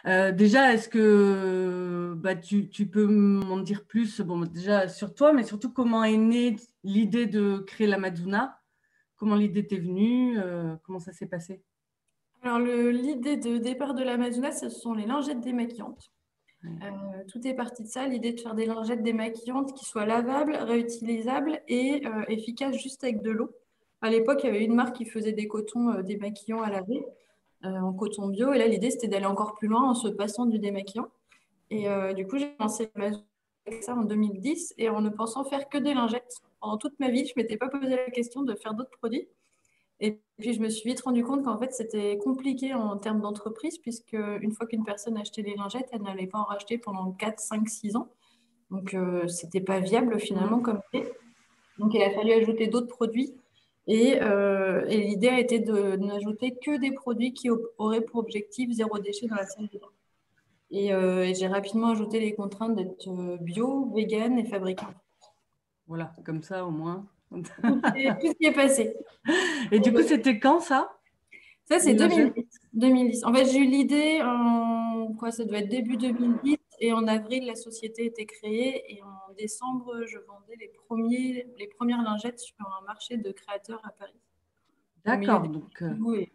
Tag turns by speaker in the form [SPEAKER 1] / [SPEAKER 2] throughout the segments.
[SPEAKER 1] Déjà, est-ce que tu peux m'en dire plus, bon, déjà sur toi, mais surtout comment est née l'idée de créer la Mazuna? Comment l'idée t'est venue? Comment ça s'est passé?
[SPEAKER 2] Alors, l'idée de départ de l'Amazona, ce sont les lingettes démaquillantes.
[SPEAKER 1] Ouais.
[SPEAKER 2] Tout est parti de ça, l'idée de faire des lingettes démaquillantes qui soient lavables, réutilisables et efficaces juste avec de l'eau. À l'époque, il y avait une marque qui faisait des cotons démaquillants à laver en coton bio. Et là, l'idée, c'était d'aller encore plus loin en se passant du démaquillant. Et du coup, j'ai lancé l'Amazona avec ça en 2010 et en ne pensant faire que des lingettes. Pendant toute ma vie, je ne m'étais pas posé la question de faire d'autres produits. Et puis, je me suis vite rendu compte qu'en fait, c'était compliqué en termes d'entreprise, puisque une fois qu'une personne achetait des lingettes, elle n'allait pas en racheter pendant 4, 5, 6 ans. Donc, c'était pas viable finalement
[SPEAKER 1] Mhm.
[SPEAKER 2] comme idée. Donc, il a fallu ajouter d'autres produits. Et l'idée a été de n'ajouter que des produits qui auraient pour objectif zéro déchet dans la salle de bain. Et j'ai rapidement ajouté les contraintes d'être bio, vegan et fabriqué.
[SPEAKER 1] Voilà, comme ça au moins.
[SPEAKER 2] Tout ce qui est passé.
[SPEAKER 1] Et du coup, c'était quand ça?
[SPEAKER 2] Ça, c'est
[SPEAKER 1] Les lingettes?
[SPEAKER 2] 2010. 2010. En fait, j'ai eu l'idée en quoi ça doit être début 2010 et en avril, la société était créée et en décembre, je vendais les premières lingettes sur un marché de créateurs à Paris. Au milieu
[SPEAKER 1] D'accord,
[SPEAKER 2] des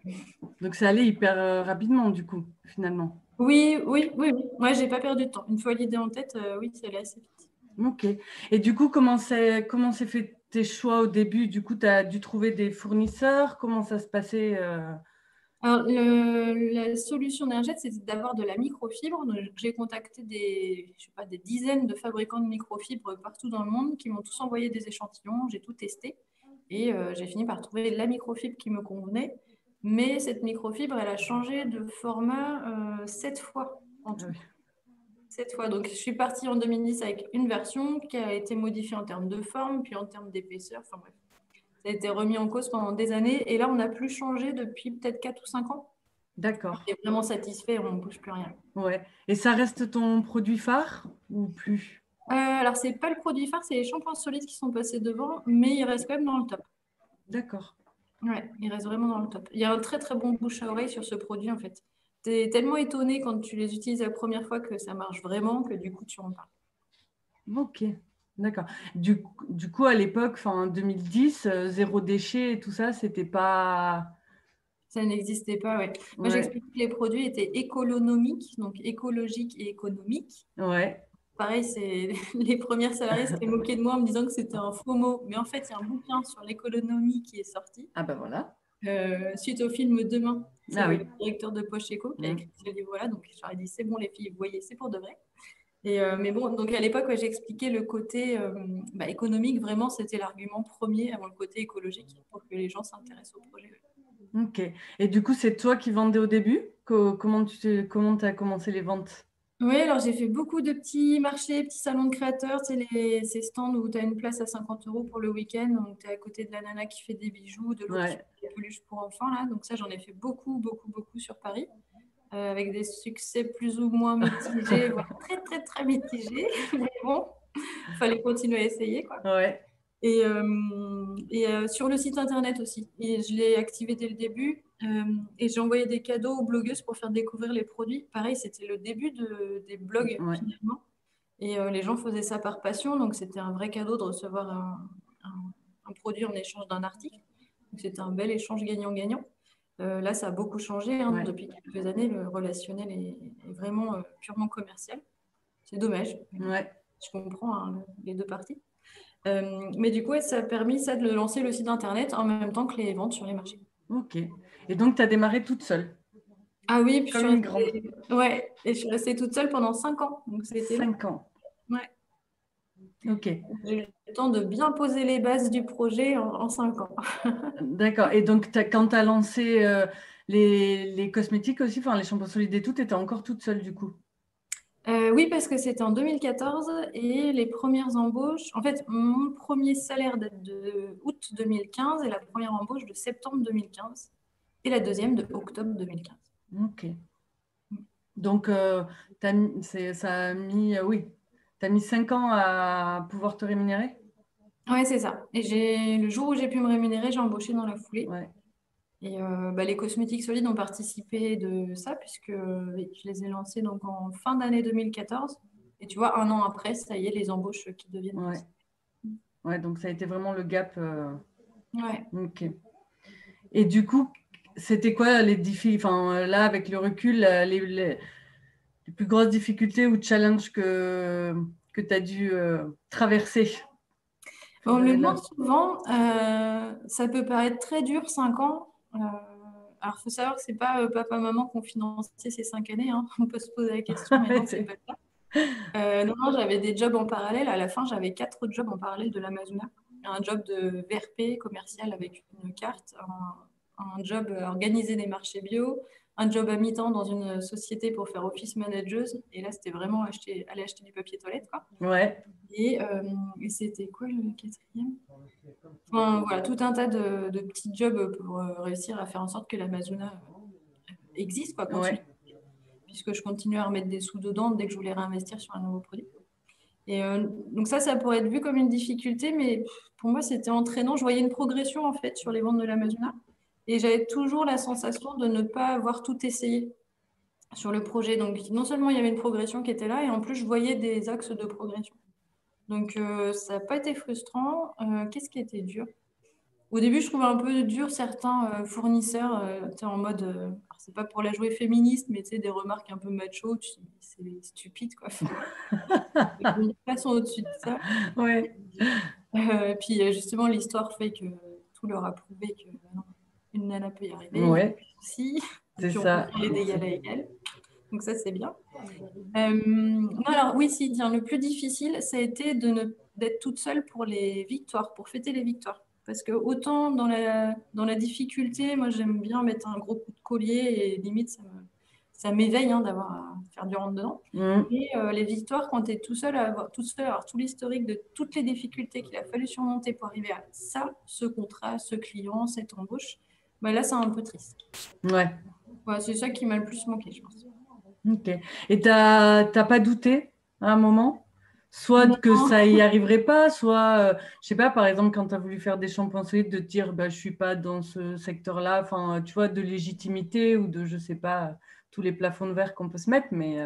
[SPEAKER 1] donc c'est allé hyper rapidement du coup, finalement.
[SPEAKER 2] Oui, oui, oui, oui. Moi, j'ai pas perdu de temps. Une fois l'idée en tête, oui, c'est allé assez vite.
[SPEAKER 1] Ok. Et du coup, comment s'est fait tes choix au début? Du coup, tu as dû trouver des fournisseurs? Comment ça se passait
[SPEAKER 2] Alors, la solution Nergette, c'était d'avoir de la microfibre. Donc, j'ai contacté je sais pas, des dizaines de fabricants de microfibres partout dans le monde qui m'ont tous envoyé des échantillons. J'ai tout testé et j'ai fini par trouver la microfibre qui me convenait. Mais cette microfibre, elle a changé de format 7 fois en
[SPEAKER 1] Ah
[SPEAKER 2] tout.
[SPEAKER 1] oui.
[SPEAKER 2] 7 fois. Donc, je suis partie en 2010 avec une version qui a été modifiée en termes de forme, puis en termes d'épaisseur. Enfin bref, ça a été remis en cause pendant des années. Et là, on n'a plus changé depuis peut-être 4 ou 5 ans.
[SPEAKER 1] D'accord.
[SPEAKER 2] On est vraiment satisfait, on ne bouge plus rien.
[SPEAKER 1] Ouais. Et ça reste ton produit phare ou plus?
[SPEAKER 2] Alors, c'est pas le produit phare, c'est les shampoings solides qui sont passés devant, mais il reste quand même dans le top.
[SPEAKER 1] D'accord.
[SPEAKER 2] Ouais, il reste vraiment dans le top. Il y a un très très bon bouche à oreille sur ce produit en fait. Tu es tellement étonné quand tu les utilises la première fois que ça marche vraiment que du coup tu en parles.
[SPEAKER 1] Ok. D'accord. Du coup, à l'époque, enfin 2010, zéro déchet et tout ça, c'était pas.
[SPEAKER 2] Ça n'existait pas, ouais. Moi
[SPEAKER 1] Ouais.
[SPEAKER 2] j'explique que les produits étaient écolonomiques, donc écologiques et économiques.
[SPEAKER 1] Ouais.
[SPEAKER 2] Pareil, c'est les premières salariées s'étaient moquées de moi en me disant que c'était un faux mot. Mais en fait, il y a un bouquin sur l'économie qui est sorti.
[SPEAKER 1] Ah ben voilà.
[SPEAKER 2] Suite au film Demain, c'est
[SPEAKER 1] Ah
[SPEAKER 2] le
[SPEAKER 1] oui.
[SPEAKER 2] directeur de Pocheco qui a
[SPEAKER 1] Mm.
[SPEAKER 2] écrit ce livre-là. Donc, je leur ai dit, c'est bon, les filles, vous voyez, c'est pour de vrai. Mais bon, donc à l'époque, ouais, j'ai expliqué le côté économique. Vraiment, c'était l'argument premier avant le côté écologique pour que les gens s'intéressent au projet.
[SPEAKER 1] Ok. Et du coup, c'est toi qui vendais au début? Comment tu as commencé les ventes?
[SPEAKER 2] Oui, alors j'ai fait beaucoup de petits marchés, petits salons de créateurs, c'est ces stands où tu as une place à 50 euros pour le week-end, donc tu es à côté de la nana qui fait des bijoux, de l'autre qui
[SPEAKER 1] Ouais.
[SPEAKER 2] fait des peluches pour enfants, là. Donc ça, j'en ai fait beaucoup, beaucoup, beaucoup sur Paris, avec des succès plus ou moins mitigés, voire très, très, très mitigés. Mais bon, il fallait continuer à essayer, quoi.
[SPEAKER 1] Ouais.
[SPEAKER 2] Et sur le site internet aussi. Et je l'ai activé dès le début. Et j'ai envoyé des cadeaux aux blogueuses pour faire découvrir les produits. Pareil, c'était le début des blogs
[SPEAKER 1] Ouais.
[SPEAKER 2] finalement. Et les gens faisaient ça par passion. Donc c'était un vrai cadeau de recevoir un produit en échange d'un article. Donc c'était un bel échange gagnant-gagnant. Là, ça a beaucoup changé hein.
[SPEAKER 1] Ouais.
[SPEAKER 2] Depuis quelques années. Le relationnel est vraiment purement commercial. C'est dommage.
[SPEAKER 1] Ouais.
[SPEAKER 2] Je comprends hein, les deux parties. Mais du coup, ouais, ça a permis ça, de lancer le site internet en même temps que les ventes sur les marchés.
[SPEAKER 1] Ok. Et donc, tu as démarré toute seule,
[SPEAKER 2] Ah oui, puis
[SPEAKER 1] comme une grande.
[SPEAKER 2] ouais, et je suis restée toute seule pendant 5 ans. Donc c'était long.
[SPEAKER 1] 5 ans.
[SPEAKER 2] Ouais.
[SPEAKER 1] Ok.
[SPEAKER 2] J'ai eu le temps de bien poser les bases du projet en 5 ans.
[SPEAKER 1] D'accord. Et donc, quand tu as lancé les cosmétiques aussi, enfin les shampoings solides et tout, tu étais encore toute seule du coup.
[SPEAKER 2] Oui, parce que c'était en 2014 et les premières embauches. En fait, mon premier salaire date de août 2015 et la première embauche de septembre 2015 et la deuxième de octobre 2015.
[SPEAKER 1] Ok. Donc, ça a mis, oui, tu as mis 5 ans à pouvoir te rémunérer?
[SPEAKER 2] Ouais, c'est ça. Et le jour où j'ai pu me rémunérer, j'ai embauché dans la foulée.
[SPEAKER 1] Ouais.
[SPEAKER 2] Et les cosmétiques solides ont participé de ça, puisque je les ai lancés donc, en fin d'année 2014. Et tu vois, un an après, ça y est, les embauches qui deviennent
[SPEAKER 1] Ouais.
[SPEAKER 2] possibles.
[SPEAKER 1] Ouais, donc ça a été vraiment le gap.
[SPEAKER 2] Ouais.
[SPEAKER 1] Ok. Et du coup, c'était quoi les défis, enfin là avec le recul, les plus grosses difficultés ou challenges que tu as dû traverser pour
[SPEAKER 2] On me le
[SPEAKER 1] gérer
[SPEAKER 2] demande
[SPEAKER 1] là.
[SPEAKER 2] souvent, ça peut paraître très dur, 5 ans. Alors, il faut savoir que ce n'est pas papa-maman qui ont financé ces 5 années. Hein. On peut se poser la question, mais non, c'est pas le cas. Non, j'avais des jobs en parallèle. À la fin, j'avais 4 autres jobs en parallèle de l'Amazona. Un job de VRP commercial avec une carte, un job organiser des marchés bio, un job à mi-temps dans une société pour faire office manageuse. Et là, c'était vraiment aller acheter du papier toilette, quoi.
[SPEAKER 1] Ouais.
[SPEAKER 2] Et c'était quoi le quatrième? Enfin, voilà, tout un tas de petits jobs pour réussir à faire en sorte que l'Amazona existe, quoi, continue.
[SPEAKER 1] Ouais.
[SPEAKER 2] Puisque je continue à remettre des sous dedans dès que je voulais réinvestir sur un nouveau produit. Et donc ça pourrait être vu comme une difficulté, mais pour moi, c'était entraînant. Je voyais une progression, en fait, sur les ventes de l'Amazona. Et j'avais toujours la sensation de ne pas avoir tout essayé sur le projet. Donc, non seulement il y avait une progression qui était là, et en plus, je voyais des axes de progression. Donc, ça n'a pas été frustrant. Qu'est-ce qui était dur? Au début, je trouvais un peu dur certains fournisseurs, en mode, alors c'est pas pour la jouer féministe, mais tu sais, des remarques un peu macho, c'est stupide, quoi. Ils passent au-dessus de ça.
[SPEAKER 1] Ouais.
[SPEAKER 2] Puis justement, l'histoire fait que tout leur a prouvé que non, une nana peut y arriver, il n'y a
[SPEAKER 1] Ouais.
[SPEAKER 2] pas de souci. Et
[SPEAKER 1] C'est
[SPEAKER 2] puis on peut
[SPEAKER 1] ça.
[SPEAKER 2] faire d'égal à égal. Donc ça, c'est bien. Non, alors oui, si, tiens, le plus difficile, ça a été d'être toute seule pour les victoires, pour fêter les victoires. Parce que autant dans la difficulté, moi j'aime bien mettre un gros coup de collier et limite ça m'éveille d'avoir à faire du rentre-dedans.
[SPEAKER 1] Mm.
[SPEAKER 2] Et les victoires, quand tu es tout seul à avoir tout l'historique de toutes les difficultés qu'il a fallu surmonter pour arriver à ça, ce contrat, ce client, cette embauche, là c'est un peu triste.
[SPEAKER 1] Ouais.
[SPEAKER 2] Voilà, c'est ça qui m'a le plus manqué, je pense.
[SPEAKER 1] Ok. Et t'as pas douté à un moment? Soit que
[SPEAKER 2] Non.
[SPEAKER 1] ça y arriverait pas, soit, je sais pas, par exemple, quand tu as voulu faire des shampoings solides, de te dire, bah, je suis pas dans ce secteur-là, enfin, tu vois, de légitimité ou de, je sais pas, tous les plafonds de verre qu'on peut se mettre, mais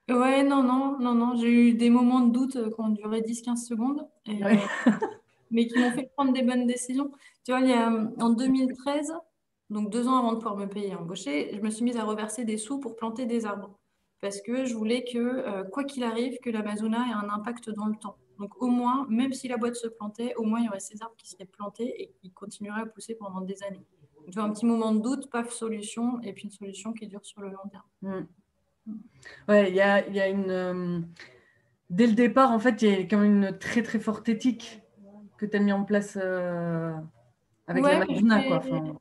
[SPEAKER 2] Ouais, non, non, non, non. J'ai eu des moments de doute qui ont duré 10-15 secondes,
[SPEAKER 1] ouais.
[SPEAKER 2] mais qui m'ont fait prendre des bonnes décisions. Tu vois, en 2013, donc 2 ans avant de pouvoir me payer et embaucher, je me suis mise à reverser des sous pour planter des arbres. Parce que je voulais que, quoi qu'il arrive, que l'Amazona ait un impact dans le temps. Donc au moins, même si la boîte se plantait, au moins il y aurait ces arbres qui seraient plantés et qui continueraient à pousser pendant des années. Donc, tu vois, un petit moment de doute, paf, solution, et puis une solution qui dure sur le long terme.
[SPEAKER 1] Mm. Ouais, il y a une. Dès le départ, en fait, il y a quand même une très, très forte éthique que tu as mis en place avec la
[SPEAKER 2] Ouais,
[SPEAKER 1] Maduna, quoi. Enfin,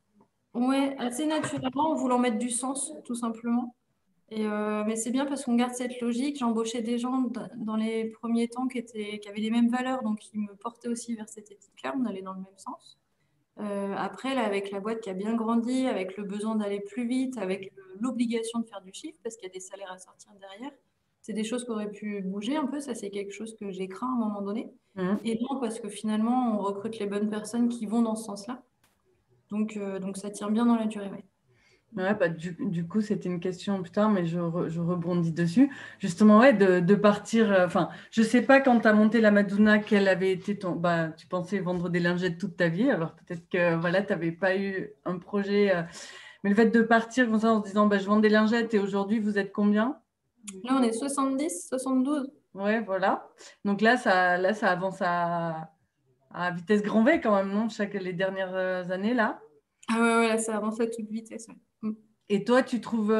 [SPEAKER 2] ouais, assez naturellement, en voulant mettre du sens, tout simplement. Mais c'est bien parce qu'on garde cette logique. J'embauchais des gens dans les premiers temps qui avaient les mêmes valeurs, donc qui me portaient aussi vers cette éthique-là. On allait dans le même sens. Après, là, avec la boîte qui a bien grandi, avec le besoin d'aller plus vite, avec l'obligation de faire du chiffre, parce qu'il y a des salaires à sortir derrière, c'est des choses qui auraient pu bouger un peu. Ça, c'est quelque chose que j'ai craint à un moment donné.
[SPEAKER 1] mm.
[SPEAKER 2] Et non, parce que finalement, on recrute les bonnes personnes qui vont dans ce sens-là. Donc ça tient bien dans la durée. Ouais.
[SPEAKER 1] Ouais, bah, du coup, c'était une question plus tard, mais je rebondis dessus. Justement, ouais, de partir. Enfin, je sais pas quand tu as monté la Maduna, quel avait été ton. Bah, tu pensais vendre des lingettes toute ta vie, alors peut-être que voilà, tu n'avais pas eu un projet. Mais le fait de partir comme ça en se disant, bah, je vends des lingettes et aujourd'hui, vous êtes combien?
[SPEAKER 2] Là, on est 70, 72.
[SPEAKER 1] Ouais, voilà. Donc là, ça avance à vitesse grand V quand même, non? Les dernières années, là.
[SPEAKER 2] Ah ouais, ouais, ça avance à toute vitesse. Ouais. Mm.
[SPEAKER 1] Et toi, tu trouves.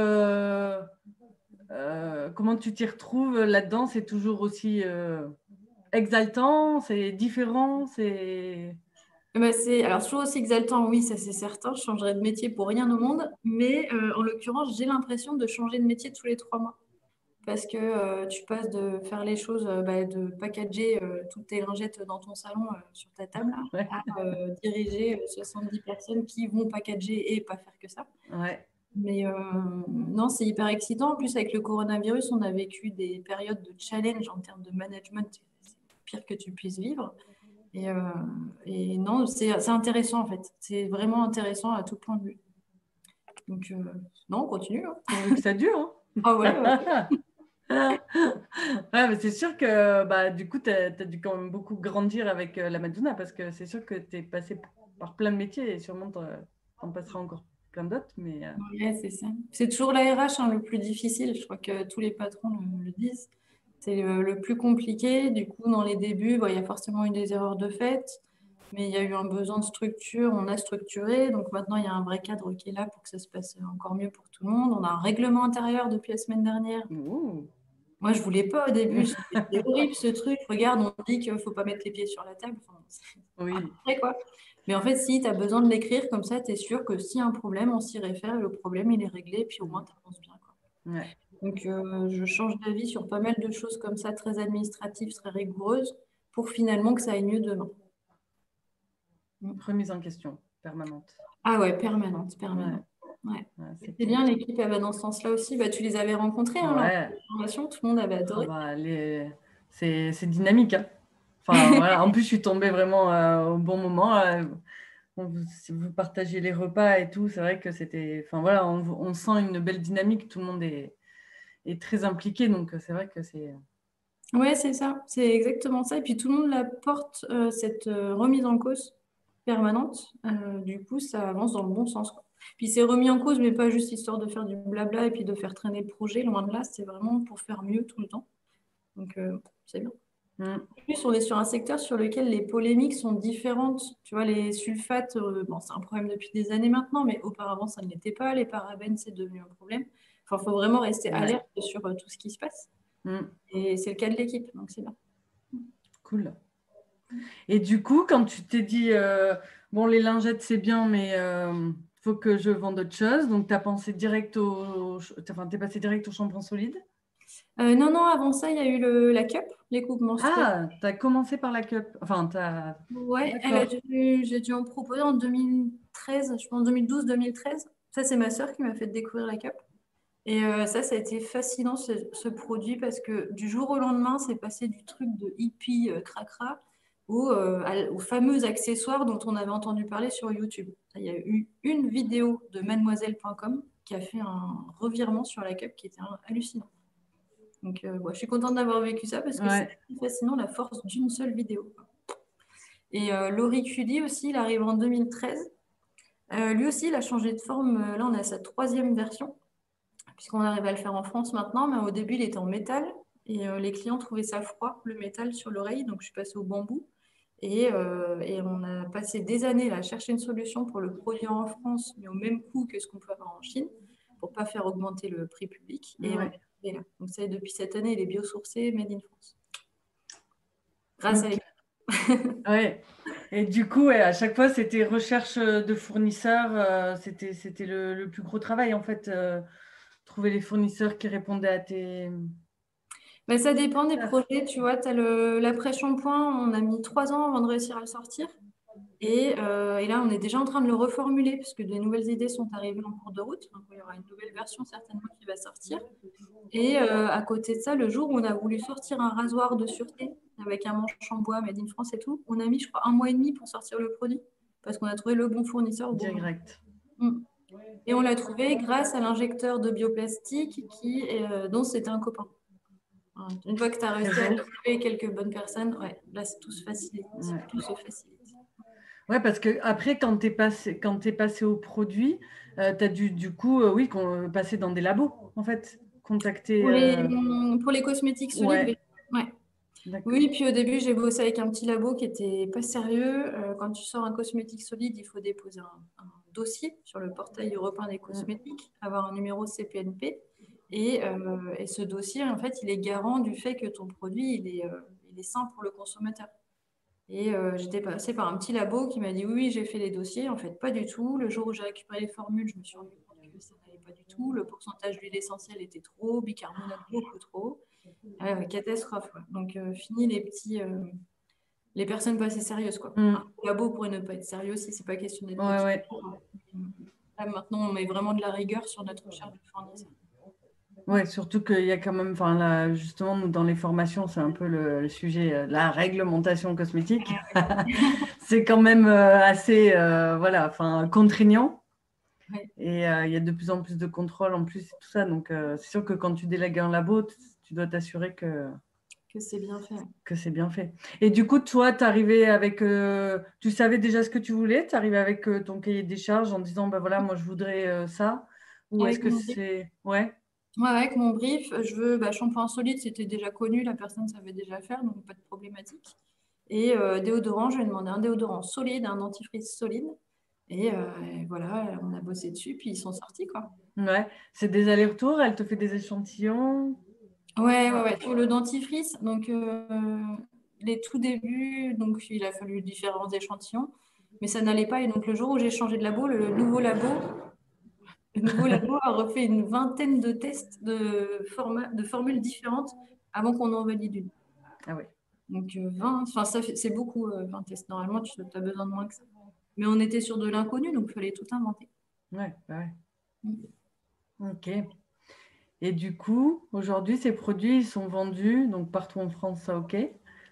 [SPEAKER 1] Comment tu t'y retrouves là-dedans? C'est toujours aussi exaltant, c'est différent, c'est.
[SPEAKER 2] Alors, toujours aussi exaltant, oui, ça c'est certain. Je changerais de métier pour rien au monde. Mais en l'occurrence, j'ai l'impression de changer de métier tous les 3 mois. Parce que tu passes de faire les choses, de packager toutes tes lingettes dans ton salon sur ta table,
[SPEAKER 1] Ouais,
[SPEAKER 2] à diriger 70 personnes qui vont packager et pas faire que ça.
[SPEAKER 1] ouais,
[SPEAKER 2] Mais non, c'est hyper excitant. En plus, avec le coronavirus, on a vécu des périodes de challenge en termes de management. C'est le pire que tu puisses vivre. Et, non, c'est intéressant en fait. C'est vraiment intéressant à tout point de vue. Donc, non, on continue. Hein.
[SPEAKER 1] Pourvu que ça dure. Hein.
[SPEAKER 2] Ah ouais,
[SPEAKER 1] Ouais, mais c'est sûr que du coup, tu as dû quand même beaucoup grandir avec la Madonna parce que c'est sûr que tu es passé par plein de métiers et sûrement tu en passeras encore plein d'autres. Mais,
[SPEAKER 2] ouais, c'est ça. C'est toujours la RH le plus difficile. Je crois que tous les patrons le disent. C'est le plus compliqué. Du coup, dans les débuts, il y a forcément eu des erreurs de fait, mais il y a eu un besoin de structure. On a structuré. Donc maintenant, il y a un vrai cadre qui est là pour que ça se passe encore mieux pour tout le monde. On a un règlement intérieur depuis la semaine dernière.
[SPEAKER 1] ouh.
[SPEAKER 2] Moi, je voulais pas au début. C'était horrible ce truc. Regarde, on dit qu'il ne faut pas mettre les pieds sur la table. Enfin,
[SPEAKER 1] Oui.
[SPEAKER 2] après, quoi. Mais en fait, si tu as besoin de l'écrire comme ça, tu es sûr que s'il y a un problème, on s'y réfère et le problème, il est réglé. Puis au moins, tu avances bien. Quoi.
[SPEAKER 1] Ouais.
[SPEAKER 2] Donc, je change d'avis sur pas mal de choses comme ça, très administratives, très rigoureuses, pour finalement que ça aille mieux demain.
[SPEAKER 1] Remise en question permanente.
[SPEAKER 2] Ah ouais, permanente. Ouais. C'est bien, l'équipe, elle va dans ce sens-là aussi. Tu les avais rencontrés, hein,
[SPEAKER 1] ouais.
[SPEAKER 2] formation, tout le monde avait adoré.
[SPEAKER 1] C'est dynamique. Hein. Enfin, voilà. En plus, je suis tombée vraiment au bon moment. Si vous partagez les repas et tout, c'est vrai que c'était. Enfin, voilà, on sent une belle dynamique. Tout le monde est très impliqué. Donc, c'est vrai que c'est.
[SPEAKER 2] Ouais, c'est ça. C'est exactement ça. Et puis, tout le monde la porte, cette remise en cause permanente. Du coup, ça avance dans le bon sens. Quoi. Puis, c'est remis en cause, mais pas juste histoire de faire du blabla et puis de faire traîner le projet. Loin de là, c'est vraiment pour faire mieux tout le temps. Donc, c'est bien. En plus, on est sur un secteur sur lequel les polémiques sont différentes. Tu vois, les sulfates, c'est un problème depuis des années maintenant, mais auparavant, ça ne l'était pas. Les parabènes, c'est devenu un problème. Enfin, il faut vraiment rester alerte sur tout ce qui se passe. Et c'est le cas de l'équipe, donc c'est bien.
[SPEAKER 1] Cool. Et du coup, quand tu t'es dit, bon, les lingettes, c'est bien, mais faut que je vende autre chose, donc tu as pensé direct t'es passé direct au shampoing solide?
[SPEAKER 2] Non, avant ça, il y a eu la cup, les coupes menstruelles.
[SPEAKER 1] Ah, tu as commencé par la cup. Enfin,
[SPEAKER 2] Ouais, j'ai dû en proposer en 2013, je pense 2012-2013. Ça, c'est ma sœur qui m'a fait découvrir la cup. Et ça a été fascinant ce produit parce que du jour au lendemain, c'est passé du truc de hippie cracra aux fameux accessoires dont on avait entendu parler sur YouTube. Il y a eu une vidéo de mademoiselle.com qui a fait un revirement sur la cup qui était hallucinant. Donc, je suis contente d'avoir vécu ça parce que c'est fascinant la force d'une seule vidéo. Et Laurie Cully aussi, il arrive en 2013. Lui aussi, il a changé de forme. Là, on a sa 3e version puisqu'on arrive à le faire en France maintenant, mais au début, il était en métal et les clients trouvaient ça froid, le métal sur l'oreille, donc je suis passée au bambou. Et on a passé des années là, à chercher une solution pour le produire en France, mais au même coût que ce qu'on peut avoir en Chine, pour ne pas faire augmenter le prix public. Et on est arrivé là. Donc ça, depuis cette année, il est biosourcé, made in France. Grâce à l'équipe.
[SPEAKER 1] Ouais. Et du coup, à chaque fois, c'était recherche de fournisseurs. C'était le plus gros travail, en fait. Trouver les fournisseurs qui répondaient à tes...
[SPEAKER 2] Ça dépend des projets. Tu vois, tu as l'après-shampoing, on a mis 3 ans avant de réussir à le sortir. Et là, on est déjà en train de le reformuler parce que des nouvelles idées sont arrivées en cours de route. Donc, il y aura une nouvelle version certainement qui va sortir. Et à côté de ça, le jour où on a voulu sortir un rasoir de sûreté avec un manche en bois, made in France et tout, on a mis, je crois, 1 mois et demi pour sortir le produit parce qu'on a trouvé le bon fournisseur au bon moment.
[SPEAKER 1] Direct.
[SPEAKER 2] Et on l'a trouvé grâce à l'injecteur de bioplastique dont c'était un copain. Une fois que tu as réussi à trouver quelques bonnes personnes, là, tout se facilite. Tout se facilite.
[SPEAKER 1] Ouais, parce que après, quand tu es passé au produit, tu as dû, du coup, passer dans des labos, en fait, contacter.
[SPEAKER 2] Pour les cosmétiques solides, oui. Oui, puis au début, j'ai bossé avec un petit labo qui n'était pas sérieux. Quand tu sors un cosmétique solide, il faut déposer un dossier sur le portail européen des cosmétiques, avoir un numéro CPNP. Et ce dossier, en fait, il est garant du fait que ton produit, il est sain pour le consommateur. Et j'étais passée par un petit labo qui m'a dit oui, j'ai fait les dossiers. En fait, pas du tout. Le jour où j'ai récupéré les formules, je me suis rendu compte que ça n'allait pas du tout. Le pourcentage d'huile essentielle était trop haut, bicarbonate beaucoup trop haut. Catastrophe. Quoi. Donc, fini les personnes pas assez sérieuses. Quoi. Un labo pourrait ne pas être sérieux si c'est pas question d'être
[SPEAKER 1] Ouais.
[SPEAKER 2] Là, maintenant, on met vraiment de la rigueur sur notre recherche de fournisseurs.
[SPEAKER 1] Ouais, surtout qu'il y a quand même, enfin là, justement, nous, dans les formations, c'est un peu le sujet, la réglementation cosmétique. C'est quand même assez, voilà, enfin, contraignant.
[SPEAKER 2] Ouais,
[SPEAKER 1] Et il y a de plus en plus de contrôles en plus et tout ça. Donc, c'est sûr que quand tu délègues un labo, tu dois t'assurer
[SPEAKER 2] que c'est bien fait.
[SPEAKER 1] que c'est bien fait. Et du coup, toi, tu arrivais avec, tu savais déjà ce que tu voulais, tu arrivais avec ton cahier des charges en disant, ben voilà, moi, je voudrais ça. Ou est-ce
[SPEAKER 2] Avec
[SPEAKER 1] que
[SPEAKER 2] mon brief,
[SPEAKER 1] c'est... Ouais,
[SPEAKER 2] ouais, avec mon brief, je veux shampoing solide, c'était déjà connu, la personne savait déjà faire, donc pas de problématique. Et déodorant, je lui ai demandé un déodorant solide, un dentifrice solide. Et voilà, on a bossé dessus, puis ils sont sortis, quoi.
[SPEAKER 1] ouais. C'est des allers-retours, elle te fait des échantillons.
[SPEAKER 2] Ouais. Pour le dentifrice, donc les tout débuts, donc il a fallu différents échantillons, mais ça n'allait pas. Et donc le jour où j'ai changé de labo, le nouveau labo a refait une vingtaine de tests de formules différentes avant qu'on en valide une.
[SPEAKER 1] Ah oui.
[SPEAKER 2] Donc 20, enfin c'est beaucoup 20 tests. Normalement, tu as besoin de moins que ça. Mais on était sur de l'inconnu, donc il fallait tout inventer.
[SPEAKER 1] Ouais, bah ouais.
[SPEAKER 2] Mm.
[SPEAKER 1] Ok. Et du coup, aujourd'hui, ces produits, ils sont vendus, donc partout en France, ça ok.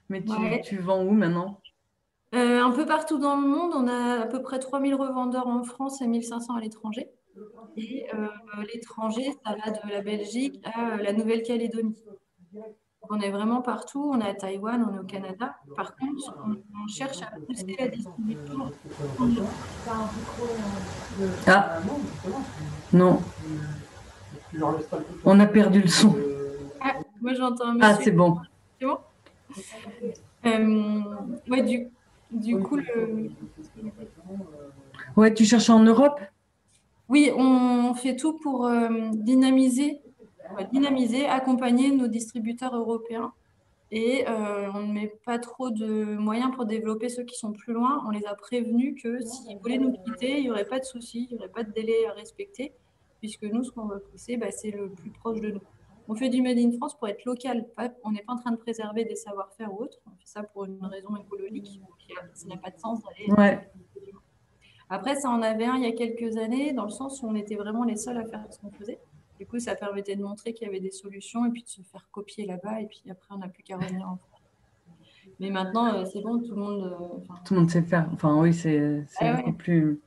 [SPEAKER 1] Mais
[SPEAKER 2] Ouais.
[SPEAKER 1] tu vends où maintenant?
[SPEAKER 2] Un peu partout dans le monde, on a à peu près 3000 revendeurs en France et 1500 à l'étranger. Et l'étranger, ça va de la Belgique à la Nouvelle-Calédonie. On est vraiment partout. On est à Taïwan, on est au Canada. Par contre, on cherche à pousser la distribution en Europe.
[SPEAKER 1] Ah, non, on a perdu le son.
[SPEAKER 2] Ah, moi, j'entends un
[SPEAKER 1] Ah,
[SPEAKER 2] monsieur.
[SPEAKER 1] c'est bon.
[SPEAKER 2] C'est bon. Ouais, du coup,
[SPEAKER 1] Ouais, tu cherches en Europe?
[SPEAKER 2] oui, on fait tout pour dynamiser, accompagner nos distributeurs européens. Et on ne met pas trop de moyens pour développer ceux qui sont plus loin. On les a prévenus que s'ils voulaient nous quitter, il n'y aurait pas de souci, il n'y aurait pas de délai à respecter, puisque nous, ce qu'on veut pousser, c'est le plus proche de nous. On fait du Made in France pour être local. On n'est pas en train de préserver des savoir-faire ou autres. On fait ça pour une raison écologique. Donc, ça n'a pas de sens d'aller.
[SPEAKER 1] Ouais,
[SPEAKER 2] Après, ça en avait un il y a quelques années, dans le sens où on était vraiment les seuls à faire ce qu'on faisait. Du coup, ça permettait de montrer qu'il y avait des solutions et puis de se faire copier là-bas. Et puis après, on n'a plus qu'à revenir en France. Mais maintenant, c'est bon, tout le monde.
[SPEAKER 1] tout le monde sait faire. Enfin, oui, c'est
[SPEAKER 2] Ah
[SPEAKER 1] beaucoup
[SPEAKER 2] ouais,
[SPEAKER 1] plus.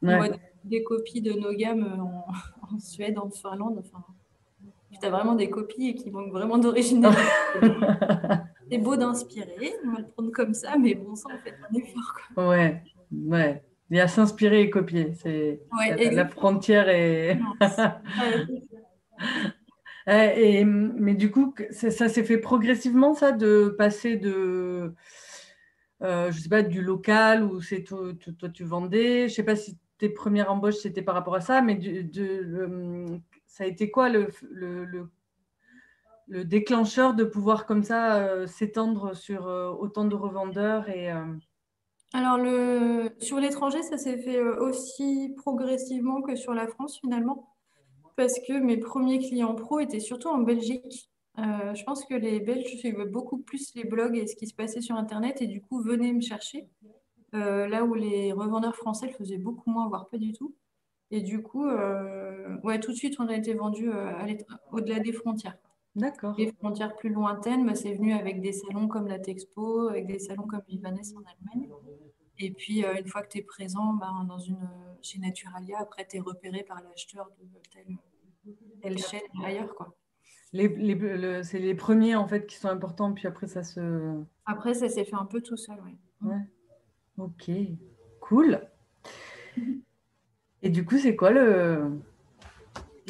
[SPEAKER 2] on
[SPEAKER 1] Ouais.
[SPEAKER 2] voit des copies de nos gammes en Suède, en Finlande. Enfin, puis tu as vraiment des copies qui manquent vraiment d'originalité. C'est beau d'inspirer, on va le prendre comme ça, mais bon sang, on fait un effort, quoi.
[SPEAKER 1] Ouais, ouais. Il y a s'inspirer et copier. C'est
[SPEAKER 2] Ouais,
[SPEAKER 1] la frontière est.
[SPEAKER 2] exactement. Ouais,
[SPEAKER 1] Mais du coup, ça s'est fait progressivement, ça, de passer de, je sais pas, du local où c'est toi, tu vendais. Je sais pas si tes premières embauches, c'était par rapport à ça, mais ça a été quoi le déclencheur de pouvoir comme ça s'étendre sur autant de revendeurs
[SPEAKER 2] Alors, sur l'étranger, ça s'est fait aussi progressivement que sur la France, finalement, parce que mes premiers clients pro étaient surtout en Belgique. Je pense que les Belges suivaient beaucoup plus les blogs et ce qui se passait sur Internet et du coup venaient me chercher, là où les revendeurs français le faisaient beaucoup moins, voire pas du tout. Et du coup, ouais, tout de suite, on a été vendu au-delà des frontières.
[SPEAKER 1] D'accord.
[SPEAKER 2] Les frontières plus lointaines, c'est venu avec des salons comme la Texpo, avec des salons comme Vivanes en Allemagne. Et puis, une fois que tu es présent chez Naturalia, après, tu es repéré par l'acheteur de telle chaîne ailleurs, quoi.
[SPEAKER 1] C'est les premiers en fait qui sont importants, puis après ça se.
[SPEAKER 2] Après, ça s'est fait un peu tout seul, ouais.
[SPEAKER 1] Ouais. Ok, cool.
[SPEAKER 2] Mhm.
[SPEAKER 1] Et du coup, c'est quoi
[SPEAKER 2] La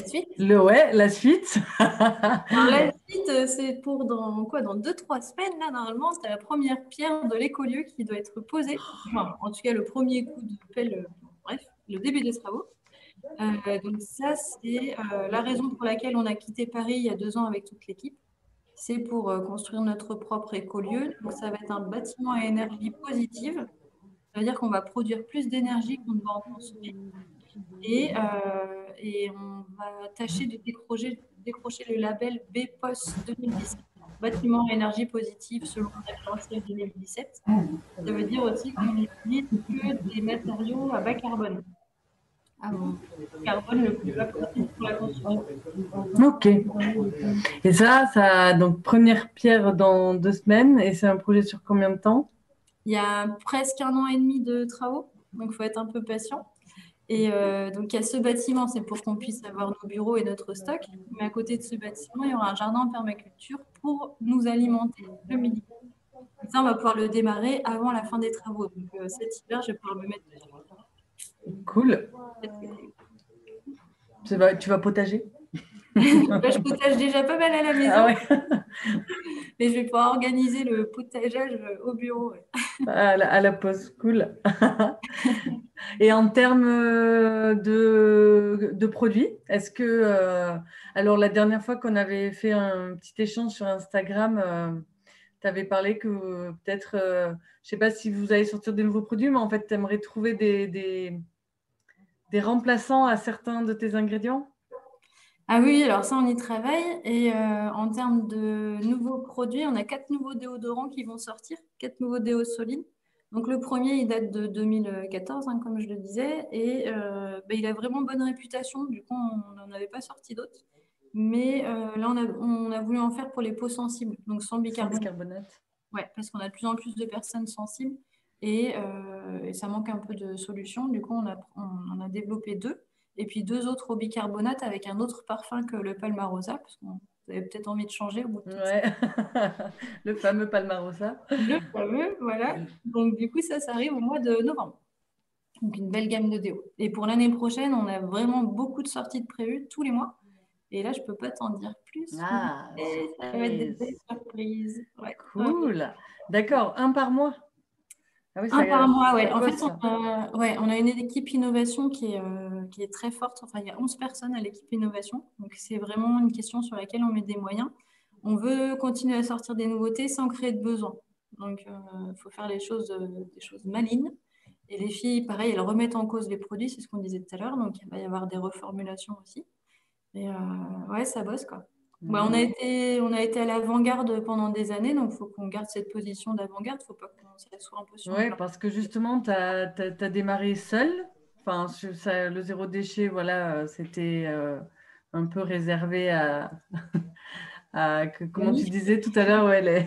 [SPEAKER 2] suite?
[SPEAKER 1] ouais, la suite?
[SPEAKER 2] Alors, la suite, c'est pour dans quoi? Dans 2, 3 semaines, là, normalement, c'est la première pierre de l'écolieu qui doit être posée. Enfin, en tout cas, le premier coup de pelle, bref, le début des travaux. Donc ça, c'est la raison pour laquelle on a quitté Paris il y a 2 ans avec toute l'équipe. C'est pour construire notre propre écolieu. Donc ça va être un bâtiment à énergie positive. Ça veut dire qu'on va produire plus d'énergie qu'on ne va en consommer. Et on va tâcher de décrocher le label BPOS 2017, bâtiment à énergie positive selon le référentiel 2017. Ça veut dire aussi qu'on n'utilise que des matériaux à bas carbone. à carbone le plus bas possible pour la construction.
[SPEAKER 1] Ok. Et ça, donc première pierre dans 2 semaines, et c'est un projet sur combien de temps?
[SPEAKER 2] Il y a presque 1 an et demi de travaux, donc il faut être un peu patient. Et donc, il y a ce bâtiment, c'est pour qu'on puisse avoir nos bureaux et notre stock. Mais à côté de ce bâtiment, il y aura un jardin en permaculture pour nous alimenter le midi. Et ça, on va pouvoir le démarrer avant la fin des travaux. Donc, cet hiver, je vais pouvoir me mettre dessus.
[SPEAKER 1] Cool. Tu vas potager?
[SPEAKER 2] Je potage déjà pas mal à la maison,
[SPEAKER 1] Ah ouais.
[SPEAKER 2] mais je vais pouvoir organiser le potageage au bureau. Ouais.
[SPEAKER 1] À la pause, cool. Et en termes de produits, est-ce que, alors la dernière fois qu'on avait fait un petit échange sur Instagram, tu avais parlé que peut-être, je ne sais pas si vous allez sortir de nouveaux produits, mais en fait, tu aimerais trouver des remplaçants à certains de tes ingrédients?
[SPEAKER 2] Ah oui, alors ça, on y travaille. Et en termes de nouveaux produits, on a 4 nouveaux déodorants qui vont sortir, 4 nouveaux déos solides. Donc le premier, il date de 2014, hein, comme je le disais, et il a vraiment bonne réputation. Du coup, on n'en avait pas sorti d'autres. Mais là, on a voulu en faire pour les peaux sensibles, donc sans
[SPEAKER 1] Sans
[SPEAKER 2] bicarbonate.
[SPEAKER 1] bicarbonate.
[SPEAKER 2] Ouais, parce qu'on a de plus en plus de personnes sensibles et ça manque un peu de solutions. Du coup, on en a développé 2. Et puis 2 autres au bicarbonate avec un autre parfum que le Palmarosa, parce que vous avez peut-être envie de changer au bout de tout ça.
[SPEAKER 1] Ouais. Le fameux Palmarosa.
[SPEAKER 2] Le fameux, voilà. Donc du coup, ça arrive au mois de novembre. Donc une belle gamme de déo. Et pour l'année prochaine, on a vraiment beaucoup de sorties de prévues tous les mois. Et là, je peux pas t'en dire plus.
[SPEAKER 1] Ah,
[SPEAKER 2] Mais ça va être des belles
[SPEAKER 1] surprise.
[SPEAKER 2] surprises. Ouais. Ouais.
[SPEAKER 1] Cool. D'accord, un par mois. Ah oui,
[SPEAKER 2] Un par mois, ouais.
[SPEAKER 1] ça
[SPEAKER 2] En fait,
[SPEAKER 1] bosse ça.
[SPEAKER 2] on a une équipe innovation qui est très forte. Enfin, il y a 11 personnes à l'équipe innovation. Donc, c'est vraiment une question sur laquelle on met des moyens. On veut continuer à sortir des nouveautés sans créer de besoin. Donc, il faut faire des choses malines. Et les filles, pareil, elles remettent en cause les produits, c'est ce qu'on disait tout à l'heure. Donc, il va y avoir des reformulations aussi. Et ouais, ça bosse, quoi. Bah, on a été à l'avant-garde pendant des années, donc il faut qu'on garde cette position d'avant-garde. Il ne faut pas qu'on s'assoie un peu sur nos
[SPEAKER 1] Oui,
[SPEAKER 2] lauriers.
[SPEAKER 1] parce que justement, tu as démarré seul. Enfin, le zéro déchet, voilà, c'était un peu réservé comment tu disais tout à l'heure, ouais,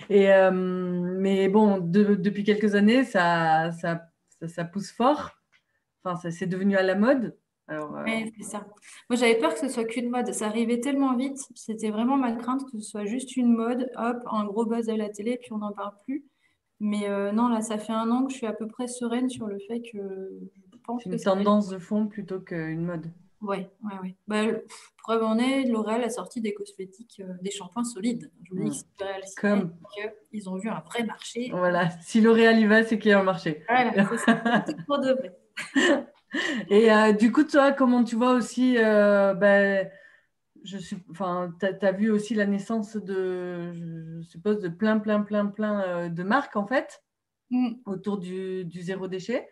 [SPEAKER 1] mais bon, depuis quelques années, ça pousse fort. Enfin, c'est devenu à la mode. Alors,
[SPEAKER 2] Ouais, c'est ça. Moi, j'avais peur que ce soit qu'une mode. Ça arrivait tellement vite. C'était vraiment ma crainte que ce soit juste une mode, hop, un gros buzz à la télé, puis on n'en parle plus. Mais non, là, ça fait 1 an que je suis à peu près sereine sur le fait que je pense
[SPEAKER 1] c'est
[SPEAKER 2] que
[SPEAKER 1] une
[SPEAKER 2] ça va aller.
[SPEAKER 1] tendance de fond plutôt qu'une mode.
[SPEAKER 2] Ouais, ouais, ouais. Bah, preuve en est, L'Oréal a sorti des cosmétiques, des shampoings solides. Je me dis que
[SPEAKER 1] Hmm.
[SPEAKER 2] si L'Oréal s'y met,
[SPEAKER 1] Comme,
[SPEAKER 2] c'est qu'ils ont vu un vrai marché.
[SPEAKER 1] voilà, si L'Oréal y va, c'est qu'il y a un marché.
[SPEAKER 2] Voilà, c'est ça. C'est pour de vrai.
[SPEAKER 1] Et du coup, toi, comment tu vois aussi, ben, enfin, tu as vu aussi la naissance je suppose, de plein, plein, plein, plein de marques, en fait,
[SPEAKER 2] Mm.
[SPEAKER 1] autour du zéro déchet.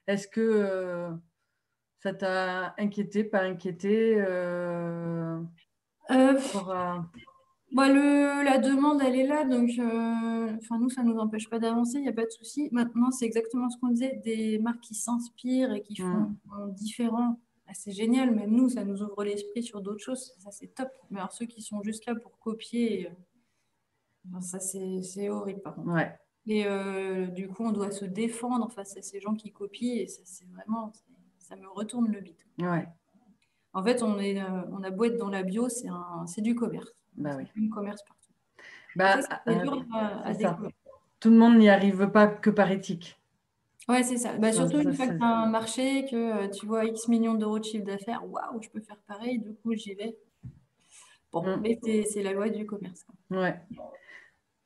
[SPEAKER 1] Est-ce que ça t'a inquiété, pas inquiété
[SPEAKER 2] Euh,
[SPEAKER 1] par rapport
[SPEAKER 2] Bah, la demande, elle est là, donc enfin, nous, ça ne nous empêche pas d'avancer, il n'y a pas de souci. Maintenant, c'est exactement ce qu'on disait, des marques qui s'inspirent et qui font
[SPEAKER 1] Hmm.
[SPEAKER 2] différent. Ah, c'est génial, même nous, ça nous ouvre l'esprit sur d'autres choses, ça c'est top. Mais alors ceux qui sont juste là pour copier, ben, ça c'est horrible par contre.
[SPEAKER 1] Ouais,
[SPEAKER 2] Et du coup, on doit se défendre face à ces gens qui copient et ça c'est vraiment, ça me retourne le bide.
[SPEAKER 1] ouais,
[SPEAKER 2] En fait, on a beau être dans la bio, c'est du commerce.
[SPEAKER 1] bah
[SPEAKER 2] C'est
[SPEAKER 1] oui.
[SPEAKER 2] du commerce partout. Et ça,
[SPEAKER 1] Bah,
[SPEAKER 2] c'est dur
[SPEAKER 1] c'est
[SPEAKER 2] à
[SPEAKER 1] ça.
[SPEAKER 2] découvrir.
[SPEAKER 1] Tout le monde n'y arrive pas que par éthique.
[SPEAKER 2] Ouais, c'est ça. Bah,
[SPEAKER 1] Enfin,
[SPEAKER 2] surtout une fois que tu as un marché, que tu vois X millions d'euros de chiffre d'affaires, waouh, je peux faire pareil, du coup, j'y vais. Bon,
[SPEAKER 1] Hmm.
[SPEAKER 2] mais c'est la loi du commerce, quoi.
[SPEAKER 1] Ouais.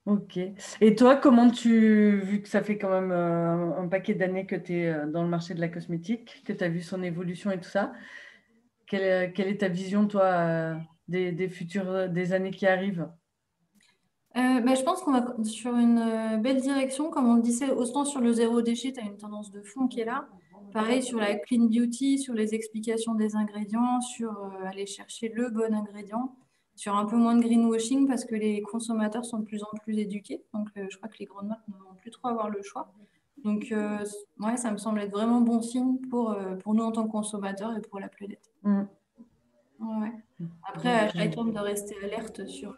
[SPEAKER 1] Ok. Et toi, vu que ça fait quand même un paquet d'années que tu es dans le marché de la cosmétique, que tu as vu son évolution et tout ça, quelle est ta vision, toi, des futurs, des années qui arrivent?
[SPEAKER 2] Bah, je pense qu'on va sur une belle direction. Comme on le disait, autant sur le zéro déchet, tu as une tendance de fond qui est là. Pareil sur la clean beauty, sur les explications des ingrédients, sur aller chercher le bon ingrédient, sur un peu moins de greenwashing parce que les consommateurs sont de plus en plus éduqués. Donc, je crois que les grandes marques ne vont plus trop avoir le choix. Donc, ouais, ça me semble être vraiment bon signe pour nous en tant que consommateurs et pour la planète.
[SPEAKER 1] Mm.
[SPEAKER 2] Ouais. Après, à
[SPEAKER 1] Donc,
[SPEAKER 2] chacun de rester alerte sur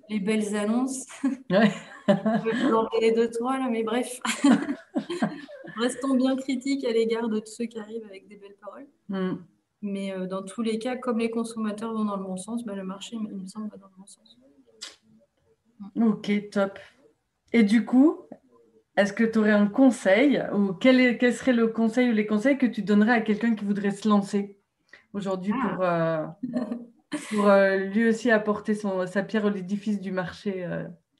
[SPEAKER 2] les belles annonces.
[SPEAKER 1] ouais.
[SPEAKER 2] Je vais vous en donner deux, trois, là, mais bref, restons bien critiques à l'égard de tous ceux qui arrivent avec des belles paroles.
[SPEAKER 1] Mm.
[SPEAKER 2] Mais dans tous les cas, comme les consommateurs vont dans le bon sens, bah, le marché, il me semble, va dans le bon sens.
[SPEAKER 1] Ok, top. Et du coup, est-ce que tu aurais un conseil ou quel serait le conseil ou les conseils que tu donnerais à quelqu'un qui voudrait se lancer aujourd'hui pour lui aussi apporter sa pierre à l'édifice du marché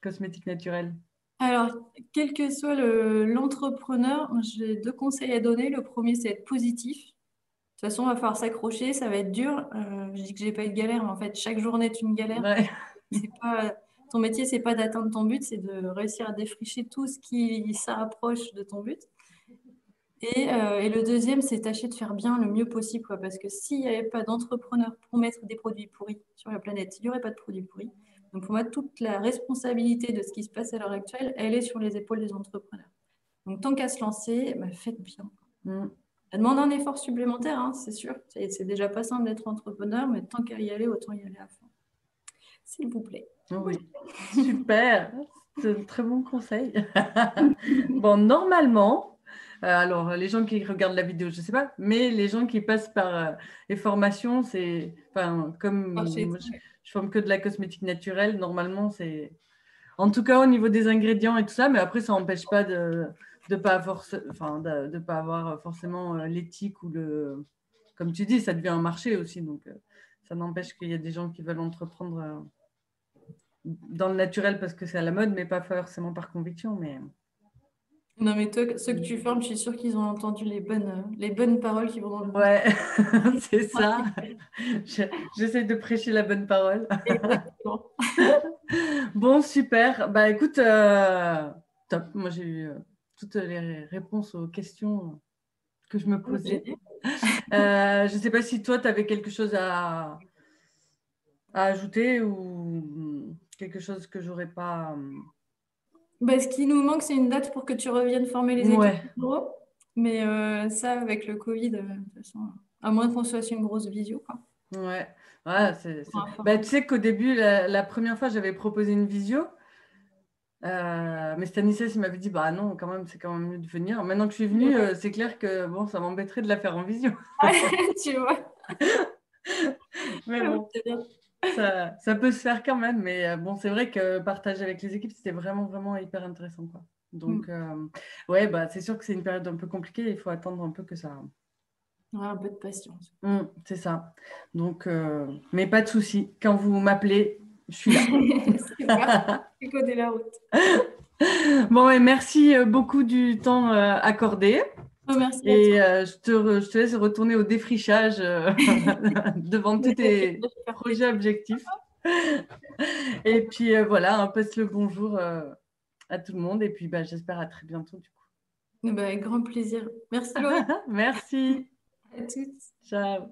[SPEAKER 1] cosmétique naturel?
[SPEAKER 2] Alors, quel que soit l'entrepreneur, j'ai deux conseils à donner. Le premier, c'est être positif. De toute façon, il va falloir s'accrocher, ça va être dur. Je dis que j'ai pas eu de galère, mais en fait, chaque journée est une galère.
[SPEAKER 1] Ouais.
[SPEAKER 2] C'est pas, ton métier, c'est pas d'atteindre ton but, c'est de réussir à défricher tout ce qui s'approche de ton but. Et le deuxième, c'est tâcher de faire bien le mieux possible, quoi, parce que s'il n'y avait pas d'entrepreneurs pour mettre des produits pourris sur la planète, il n'y aurait pas de produits pourris. Donc pour moi, toute la responsabilité de ce qui se passe à l'heure actuelle, elle est sur les épaules des entrepreneurs. Donc tant qu'à se lancer, bah, faites bien.
[SPEAKER 1] Mm.
[SPEAKER 2] Ça demande un effort supplémentaire, hein, c'est sûr. C'est déjà pas simple d'être entrepreneur, mais tant qu'à y aller, autant y aller à fond. S'il vous plaît.
[SPEAKER 1] Oui, super. C'est un très bon conseil. Bon, normalement, alors les gens qui regardent la vidéo, je ne sais pas, mais les gens qui passent par les formations, c'est, enfin, comme moi, je forme que de la cosmétique naturelle, normalement, c'est, en tout cas au niveau des ingrédients et tout ça, mais après, ça n'empêche pas de pas enfin, de pas avoir forcément l'éthique ou comme tu dis, ça devient un marché aussi, donc ça n'empêche qu'il y a des gens qui veulent entreprendre dans le naturel parce que c'est à la mode, mais pas forcément par conviction. Mais
[SPEAKER 2] Non, mais toi, ceux que tu formes, je suis sûre qu'ils ont entendu les bonnes paroles qui vont dans le bon
[SPEAKER 1] ouais, c'est
[SPEAKER 2] sens.
[SPEAKER 1] ça. J'essaie de prêcher la bonne parole.
[SPEAKER 2] Exactement.
[SPEAKER 1] Bon, super. Bah écoute, top. Moi, j'ai eu toutes les réponses aux questions que je me posais. Je ne sais pas si toi, tu avais quelque chose à ajouter ou quelque chose que j'aurais pas.
[SPEAKER 2] Bah, ce qui nous manque, c'est une date pour que tu reviennes former les équipes
[SPEAKER 1] Ouais,
[SPEAKER 2] de bureau. Mais ça, avec le Covid, de toute façon, à moins qu'on soit sur une grosse visio, quoi.
[SPEAKER 1] ouais. Ouais,
[SPEAKER 2] Enfin,
[SPEAKER 1] bah, tu sais qu'au début, la première fois, j'avais proposé une visio. Mais Stanislas, il m'avait dit, bah non, quand même, c'est quand même mieux de venir. Maintenant que je suis venue, c'est clair que bon, ça m'embêterait de la faire en visio.
[SPEAKER 2] tu vois.
[SPEAKER 1] Mais bon, ça peut se faire quand même. Mais bon, c'est vrai que partager avec les équipes, c'était vraiment, vraiment hyper intéressant, quoi. Donc, ouais, bah, c'est sûr que c'est une période un peu compliquée. Il faut attendre un peu que ça.
[SPEAKER 2] Ouais, un peu de patience.
[SPEAKER 1] C'est ça. Donc, mais pas de souci. Quand vous m'appelez, je suis là.
[SPEAKER 2] C'est parti. Tu connais la route.
[SPEAKER 1] Bon, et merci beaucoup du temps accordé.
[SPEAKER 2] Oh, merci à
[SPEAKER 1] Et
[SPEAKER 2] toi.
[SPEAKER 1] je te laisse retourner au défrichage devant tous tes
[SPEAKER 2] De faire
[SPEAKER 1] projets objectifs. Et puis voilà, on passe le bonjour à tout le monde. Et puis bah, j'espère à très bientôt du coup.
[SPEAKER 2] Bah, avec grand plaisir. Merci Laurie.
[SPEAKER 1] Merci.
[SPEAKER 2] À toutes.
[SPEAKER 1] Ciao.